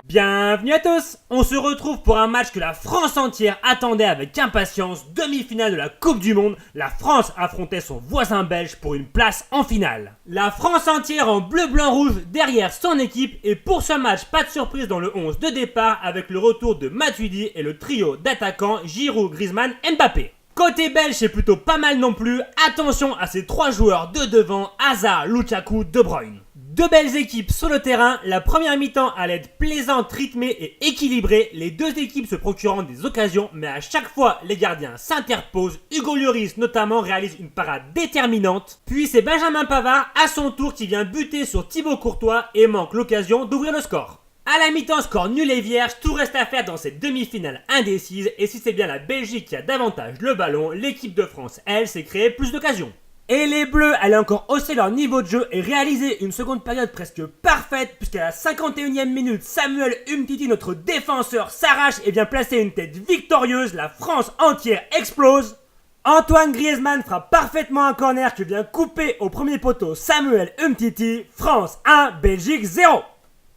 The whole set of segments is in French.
Bienvenue à tous. On se retrouve pour un match que la France entière attendait avec impatience. Demi-finale de la Coupe du Monde, la France affrontait son voisin belge pour une place en finale. La France entière en bleu, blanc, rouge derrière son équipe, et pour ce match, pas de surprise dans le 11 de départ avec le retour de Matuidi et le trio d'attaquants Giroud, Griezmann, Mbappé. Côté belge, c'est plutôt pas mal non plus. Attention à ces trois joueurs de devant, Hazard, Lukaku, De Bruyne. Deux belles équipes sur le terrain, la première mi-temps allait être plaisante, rythmée et équilibrée, les deux équipes se procurant des occasions, mais à chaque fois les gardiens s'interposent. Hugo Lloris notamment réalise une parade déterminante, puis c'est Benjamin Pavard à son tour qui vient buter sur Thibaut Courtois et manque l'occasion d'ouvrir le score. À la mi-temps, score nul et vierge, tout reste à faire dans cette demi-finale indécise, et si c'est bien la Belgique qui a davantage le ballon, l'équipe de France, elle, s'est créée plus d'occasions. Et les Bleus allaient encore hausser leur niveau de jeu et réaliser une seconde période presque parfaite, puisqu'à la 51e minute, Samuel Umtiti, notre défenseur, s'arrache et vient placer une tête victorieuse. La France entière explose. Antoine Griezmann frappe parfaitement un corner qui vient couper au premier poteau Samuel Umtiti. France 1, Belgique 0.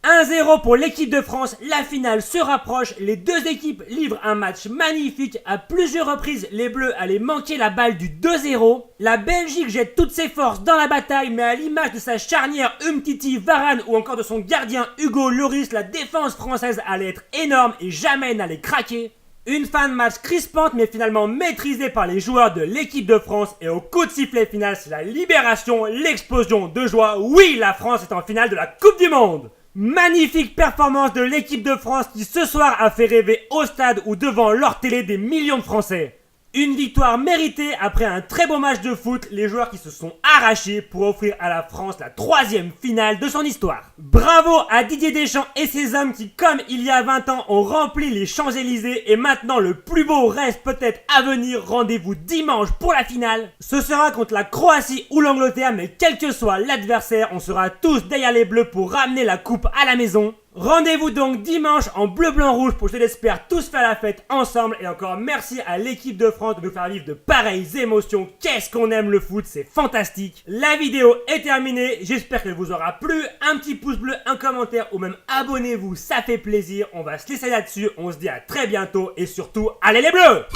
1-0 pour l'équipe de France, la finale se rapproche, les deux équipes livrent un match magnifique, à plusieurs reprises les Bleus allaient manquer la balle du 2-0, la Belgique jette toutes ses forces dans la bataille, mais à l'image de sa charnière Umtiti, Varane ou encore de son gardien Hugo Lloris, la défense française allait être énorme et jamais n'allait craquer. Une fin de match crispante mais finalement maîtrisée par les joueurs de l'équipe de France, et au coup de sifflet final c'est la libération, l'explosion de joie. Oui, la France est en finale de la Coupe du Monde. Magnifique performance de l'équipe de France qui ce soir a fait rêver au stade ou devant leur télé des millions de Français. Une victoire méritée après un très beau match de foot, les joueurs qui se sont arrachés pour offrir à la France la troisième finale de son histoire. Bravo à Didier Deschamps et ses hommes qui, comme il y a 20 ans, ont rempli les Champs-Élysées, et maintenant le plus beau reste peut-être à venir. Rendez-vous dimanche pour la finale. Ce sera contre la Croatie ou l'Angleterre, mais quel que soit l'adversaire, on sera tous derrière les Bleus pour ramener la coupe à la maison. Rendez-vous donc dimanche en bleu, blanc, rouge pour, je l'espère, tous faire la fête ensemble. Et encore merci à l'équipe de France de nous faire vivre de pareilles émotions. Qu'est-ce qu'on aime le foot, c'est fantastique. La vidéo est terminée, j'espère qu'elle vous aura plu. Un petit pouce bleu, un commentaire ou même abonnez-vous, ça fait plaisir. On va se laisser là-dessus, on se dit à très bientôt et surtout, allez les Bleus!